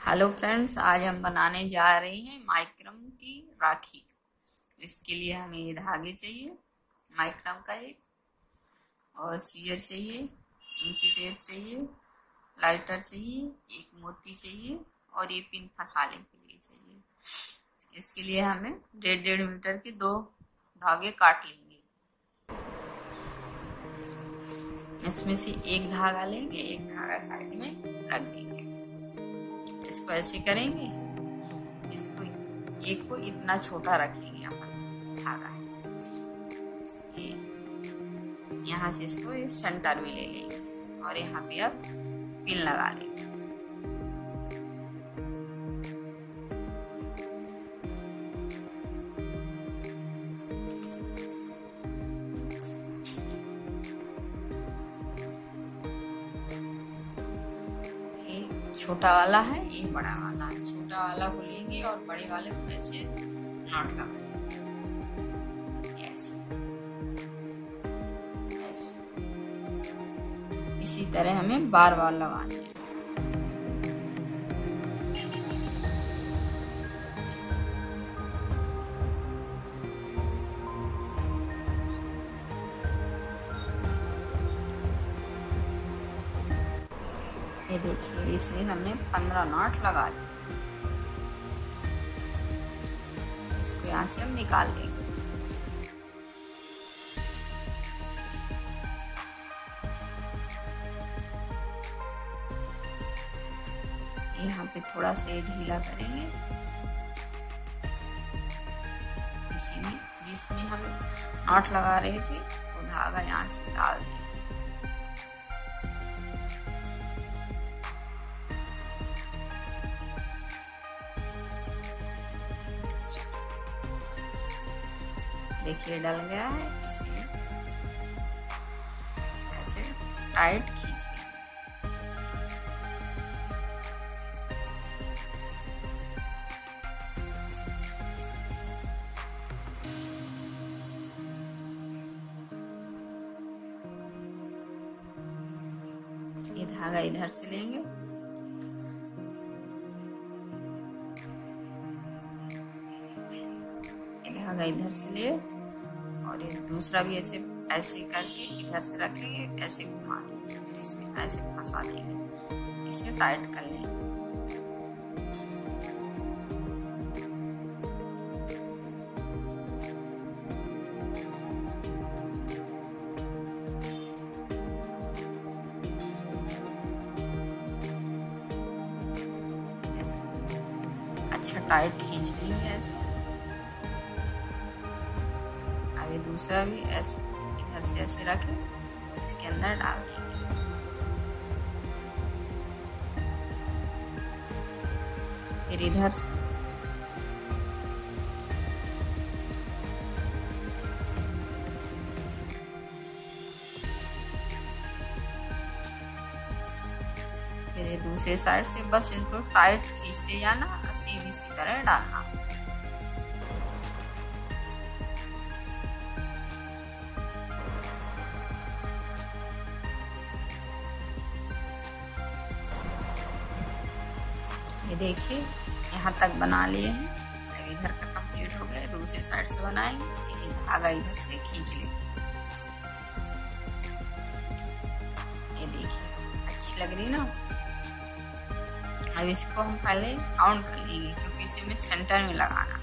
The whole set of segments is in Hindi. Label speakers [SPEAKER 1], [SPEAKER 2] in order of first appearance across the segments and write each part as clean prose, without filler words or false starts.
[SPEAKER 1] हेलो फ्रेंड्स, आज हम बनाने जा रहे हैं माइक्रम की राखी। इसके लिए हमें ये धागे चाहिए, माइक्रम का एक, और सीजर चाहिए, इंची टेप चाहिए, लाइटर चाहिए, एक मोती चाहिए और ये पिन फंसाने के लिए चाहिए। इसके लिए हमें 1.5 मीटर के 2 धागे काट लेंगे। इसमें से एक धागा लेंगे, एक धागा साइड में रख देंगे। इसको ऐसे करेंगे, इसको एक को इतना छोटा रखेंगे अपन धागा, यहाँ से इसको इस सेंटर में ले लेंगे और यहाँ पे अब पिन लगा लेंगे। छोटा वाला है, ये बड़ा वाला है। छोटा वाला को लेंगे और बड़े वाले को ऐसे नॉट लगाएंगे, ऐसे ऐसे। इसी तरह हमें बार बार लगाने हैं। ये देखिए, इसमें हमने 15 नॉट लगा लिए। इसको यहाँ से हम निकाल लेंगे। यहाँ पे थोड़ा सा ढीला करेंगे, इसी में जिसमें हम नॉट लगा रहे थे वो धागा यहाँ से डाल देंगे। देखिए डल गया है। इसे ऐसे टाइट खींचिए। ये धागा इधर से लेंगे, ये धागा इधर से ले और ये दूसरा भी ऐसे ऐसे करके इधर से रखेंगे, ऐसे घुमा देंगे, फिर इसमें ऐसे फंसा देंगे, इसे टाइट कर लेंगे। अच्छा टाइट खींच लेंगे ऐसे। अभी दूसरा भी ऐसे इधर से ऐसे रखें, इसके अंदर डाल देंगे। फिर इधर से फिर ये दूसरे साइड से बस इसको टाइट खींचते जाना, सेम इसी तरह डालना। ये देखिए यहाँ तक बना लिए हैं। अब इधर का कंप्लीट हो गया, दूसरे साइड से बनाएंगे। ये धागा इधर से खींच लेंगे। ये देखिए अच्छी लग रही ना। अब इसको हम पहले काउंट कर लेंगे, क्योंकि इसे हमें सेंटर में लगाना है।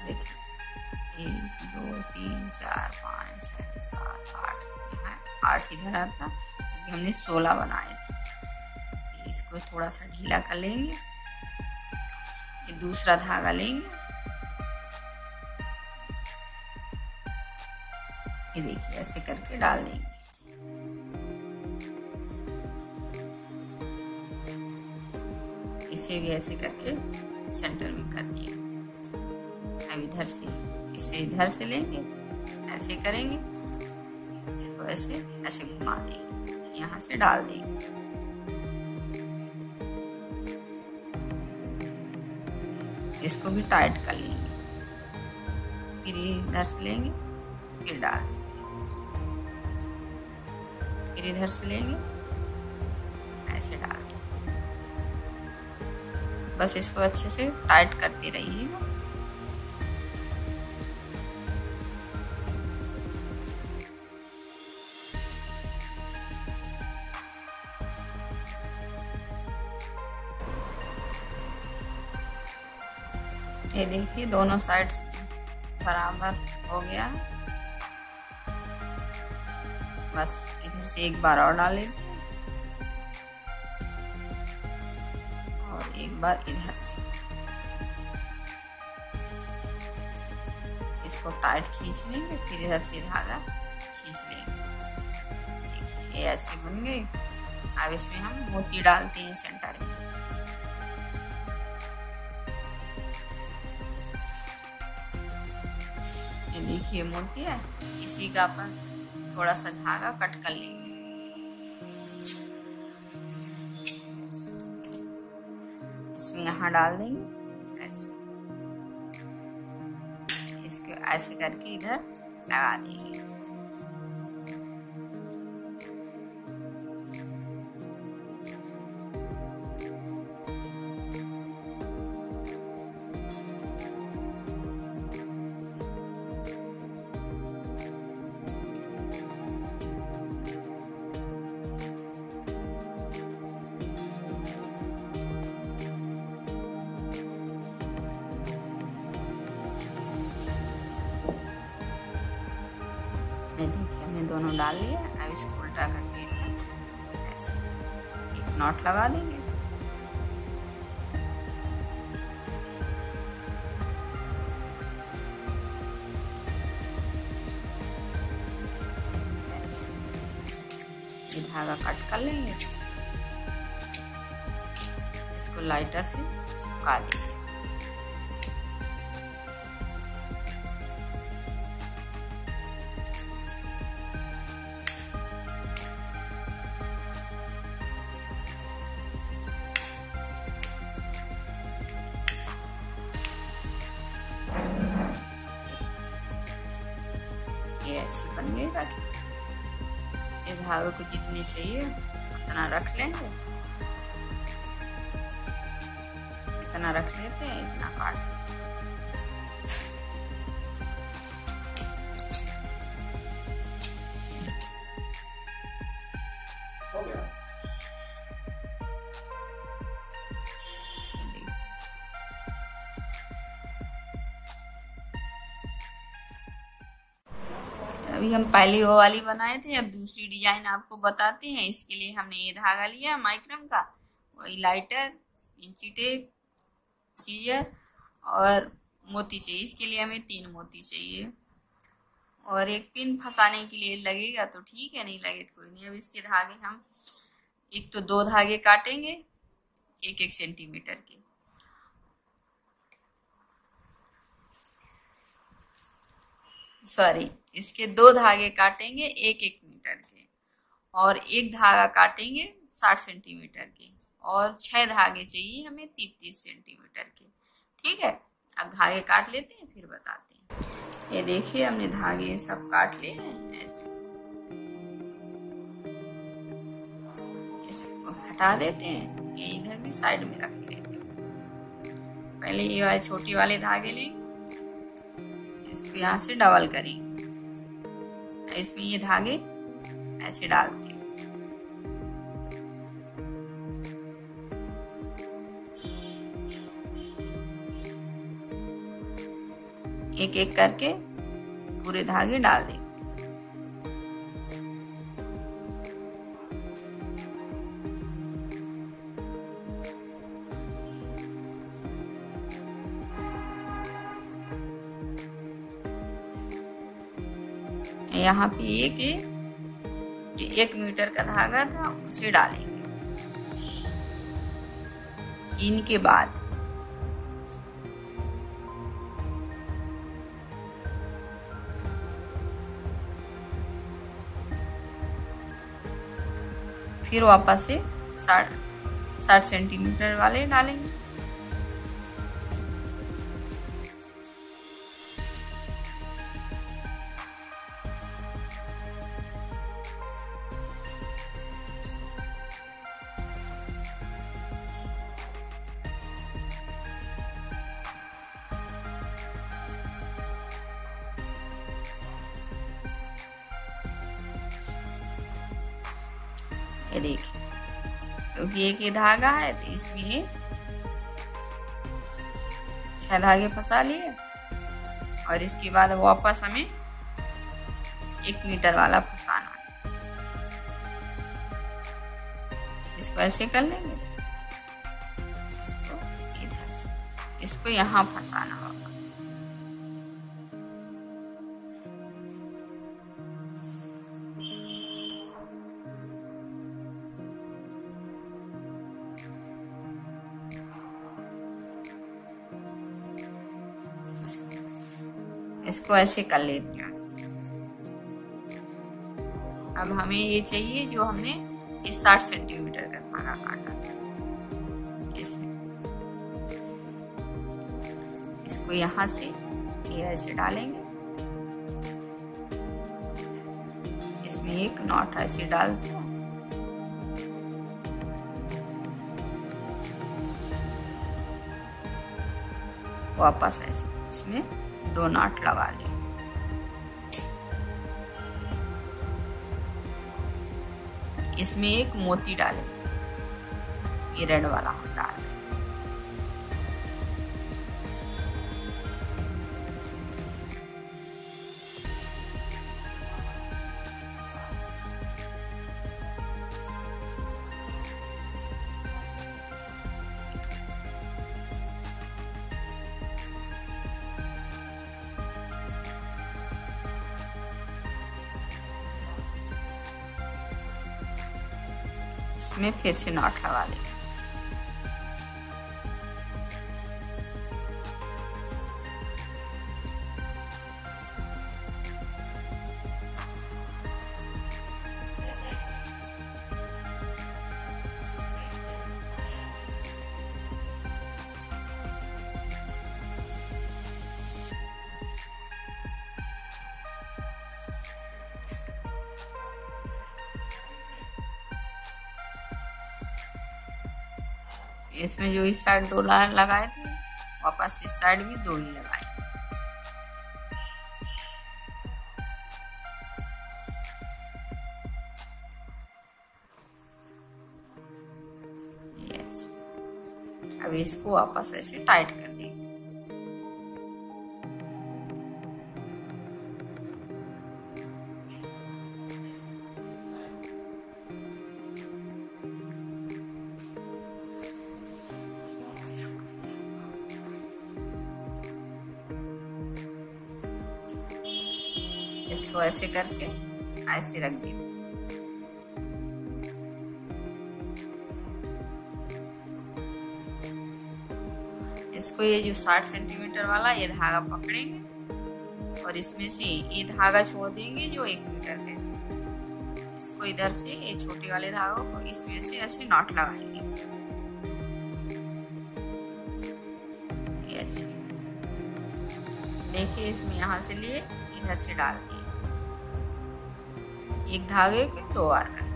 [SPEAKER 1] देखिए 1 2 3 4 5 6 7 8, यहाँ 8 इधर आता, क्योंकि हमने 16 बनाए थे। इसको थोड़ा सा ढीला कर लेंगे। ये दूसरा धागा लेंगे, ये देखिए ऐसे करके डाल देंगे। इसे भी ऐसे करके सेंटर में कर दिए। अब इधर से इसे इधर से लेंगे, ऐसे करेंगे, इसको ऐसे ऐसे घुमा देंगे, यहाँ से डाल देंगे। इसको भी टाइट कर लेंगे। फिर ये इधर से लेंगे, फिर डाल देंगे। फिर इधर से लेंगे, ऐसे डाल दें। बस इसको अच्छे से टाइट करते रहिएगा। ये देखिए दोनों साइड्स बराबर हो गया। बस इधर से एक बार और डाल लेते हैं और एक बार इधर से। इसको टाइट खींच लेंगे, फिर इधर से धागा खींच लेंगे। देखिए ये ऐसे बन गई। अब इसमें हम मोती डालते हैं सेंटर में। ये देखिए मोती है, इसी का अपन थोड़ा सा धागा कट कर लेंगे। इसमें यहाँ डाल देंगे ऐसे, इसको ऐसे करके इधर लगा देंगे। देखिए हमने दोनों डाल लिया। अब इसको उल्टा करके ऐसे एक नॉट लगा देंगे। ये धागा कट कर लेंगे, इसको लाइटर से चिपका देंगे। ये ऐसी बन गई राखी। ये धागे को जितनी चाहिए उतना रख लेंगे, इतना रख लेते हैं, इतना काट। हो गया। अभी हम पहली वो वाली बनाए थे, अब दूसरी डिजाइन आपको बताते हैं। इसके लिए हमने ये धागा लिया माइक्रम का, वही लाइटर, इंची टेप, सीजर और मोती चाहिए। इसके लिए हमें 3 मोती चाहिए और एक पिन फंसाने के लिए लगेगा तो ठीक है, नहीं लगे तो कोई नहीं। अब इसके धागे हम एक तो 2 धागे काटेंगे 1-1 सेंटीमीटर के। सॉरी, इसके 2 धागे काटेंगे 1-1 मीटर के और एक धागा काटेंगे 60 सेंटीमीटर के और 6 धागे चाहिए हमें 30-30 सेंटीमीटर के। ठीक है, अब धागे काट लेते हैं फिर बताते हैं। ये देखिए हमने धागे सब काट लिए हैं ऐसे। इसको हटा देते हैं, ये इधर भी साइड में रख लेते हैं। पहले ये वाले छोटे वाले धागे लेंगे, इसको यहाँ से डबल करेंगे, इसमें ये धागे ऐसे डालते हैं। एक एक करके पूरे धागे डाल देंगे। यहाँ पे ये 1 मीटर का धागा था, उसे डालेंगे। इनके बाद फिर वापस से 60 सेंटीमीटर वाले डालेंगे। ये देखिए, क्योंकि एक ये धागा है तो इसमें 6 धागे फंसा लिए और इसके बाद वापस हमें 1 मीटर वाला फंसाना है। इसको ऐसे कर लेंगे, इसको इधर से इसको यहाँ फंसाना होगा। इसको ऐसे कर लेते हैं। अब हमें ये चाहिए जो हमने इस 60 सेंटीमीटर का धागा काटा था, इसको यहाँ से ये ऐसे डालेंगे, इसमें एक नॉट ऐसे डालते हैं, वापस ऐसे इसमें 2 नॉट लगा लेंगे। इसमें एक मोती डालेंगे, ये रेड वाला हम डाल रहे हैं। इसमें फिर से नॉट लगा लेंगे। इसमें जो इस साइड 2 लगाए थे, वापस इस साइड भी 2 ही लगाए। अब इसको वापस ऐसे टाइट कर देंगे। इसको ऐसे करके ऐसे रख देते। इसको ये जो 60 सेंटीमीटर वाला ये धागा पकड़ेंगे और इसमें से ये धागा छोड़ देंगे जो 1 मीटर का है। इसको इधर से ये छोटे वाले धागों को इसमें से ऐसे नॉट लगाएंगे, ऐसे देखिए। इसमें यहाँ से लिए इधर से डाल दिए, एक धागे के 2 बार करना।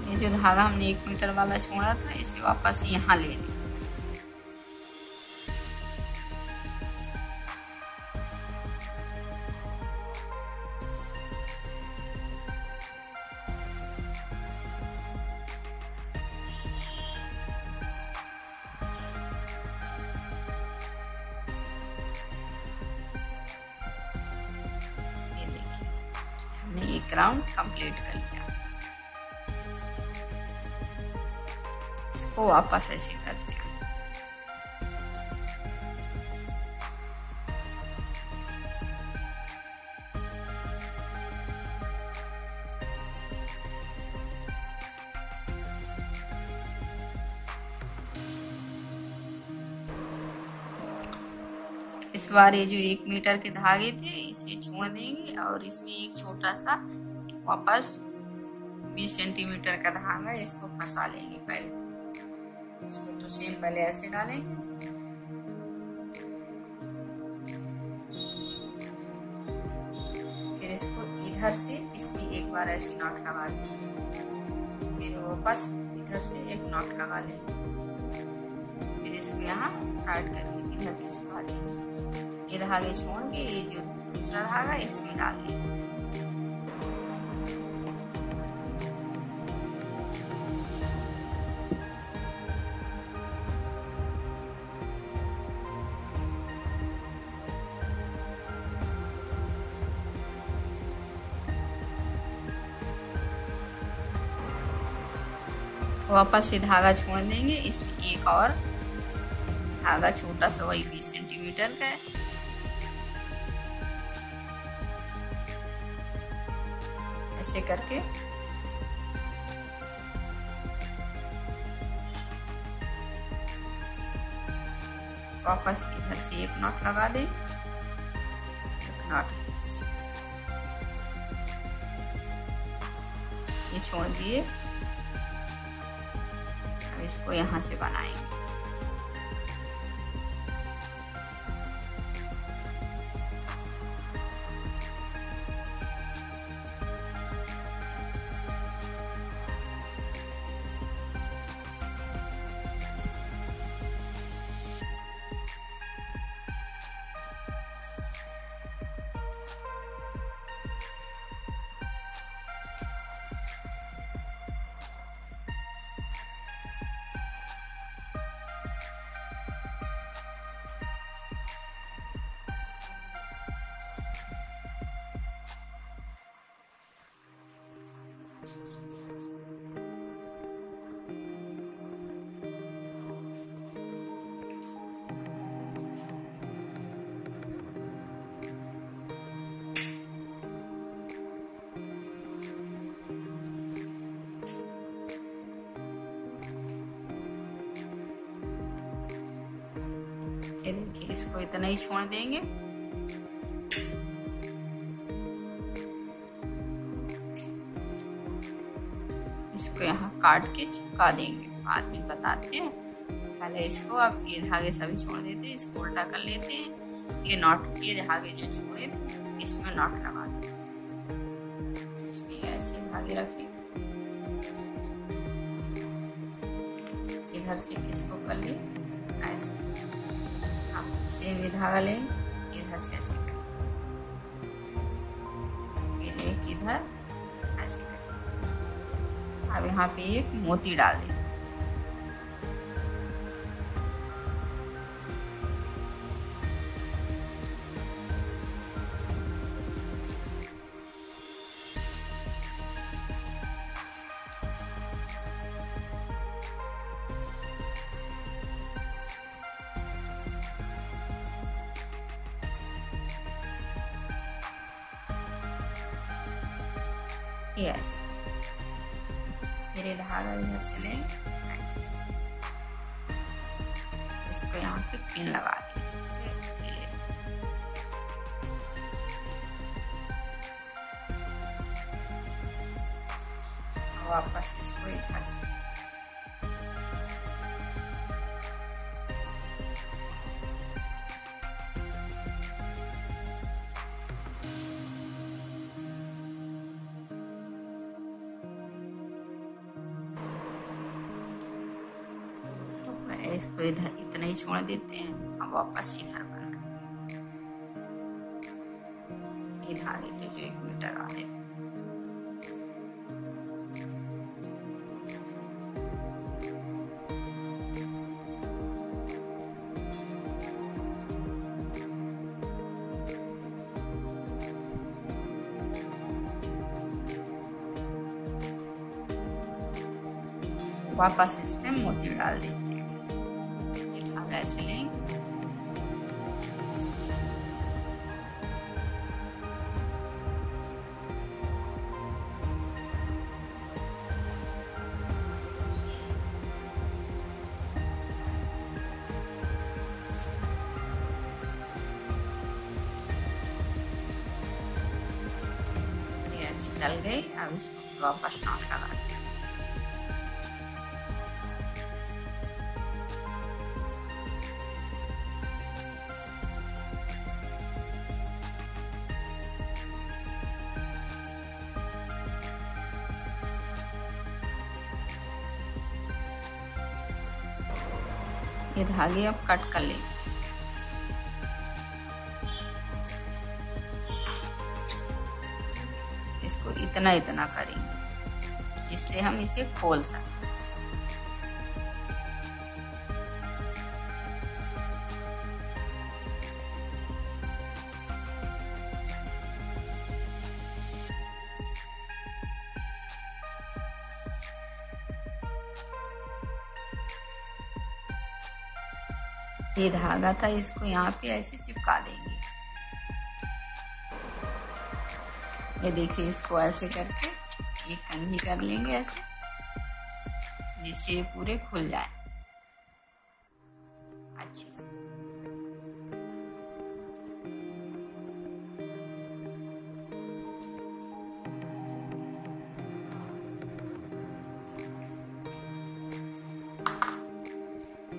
[SPEAKER 1] ये जो धागा हमने 1 मीटर वाला छोड़ा था इसे वापस यहाँ ले लें। हमने एक राउंड कंप्लीट कर लिया। इसको वापस ऐसे करते हैं। इस बार ये जो 1 मीटर के धागे थे इसे छोड़ देंगे और इसमें एक छोटा सा वापस 20 सेंटीमीटर का धागा इसको फंसा लेंगे। पहले इसको तो सेम पहले ऐसे डालेंगे, फिर इसको इधर से इसमें एक बार ऐसी नॉट लगा लेंगे, फिर वापस इधर से एक नॉट लगा लेंगे, फिर इसको यहाँ टाइट करके इधर खिसका देंगे। ये धागे छोड़ के ये जो दूसरा धागा इसमें डाल लेंगे। वापस से धागा छोड़ देंगे। इसमें एक और धागा छोटा सा, वही 20 सेंटीमीटर का है, ऐसे करके वापस इधर से एक नॉट लगा दें, एक नॉट इधर से ये छोड़ दिए। इसको यहाँ से बनाएंगे। ये देखिए, इसको इतना ही छोड़ देंगे। इसको यहाँ काट के चिपका देंगे, बाद में बताते हैं। पहले इसको अब ये धागे सभी छोड़ देते हैं, इसको उल्टा कर लेते हैं। ये नॉट, ये धागे जो छोड़े थे इसमें नॉट लगा दें। इसमें ऐसे धागे रखें, इधर से इसको कर ले ऐसे। अब सेम ये धागा लें, इधर से ऐसे करें, फिर एक इधर ऐसे करें। अब यहाँ पे एक मोती डाल दें। यस, मेरे धागा इधर से लें, इसको यहाँ पे पिन लगा दें। वापस इसको इधर से इसको इधर इतना ही छोड़ देते हैं। अब वापस इधर बनाएं, ये धागे के जो 1 मीटर आधे। वापस इसमें मोती डाल देते हैं। ऐसे लेंगे, ये ऐसे डल गई। अब इसको वापस नॉट लगा दें। ये धागे अब कट कर लेंगे। इसको इतना इतना करेंगे जिससे हम इसे खोल सकें। ये धागा था, इसको यहाँ पे ऐसे चिपका देंगे। ये देखिए, इसको ऐसे करके एक कंघी कर लेंगे ऐसे, जिससे ये पूरे खुल जाए अच्छे से।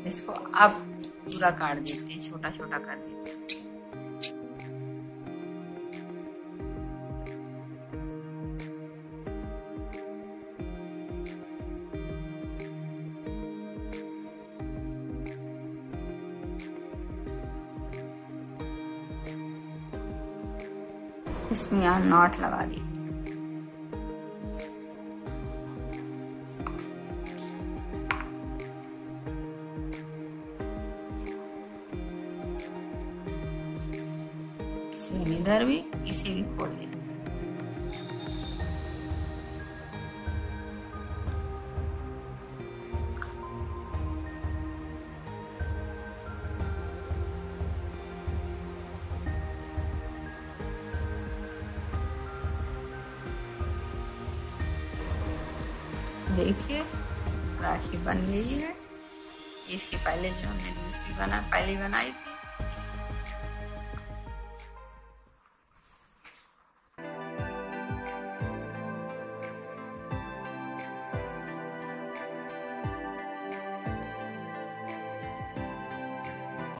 [SPEAKER 1] इसको अब पूरा काट देते हैं, छोटा छोटा कर देते हैं। इसमें यहाँ नॉट लगा दी। सेम इधर भी, इसे भी खोल देते हैं। देखिए, राखी बन गई है। इसके पहले जो हमने दूसरी पहले बनाई थी,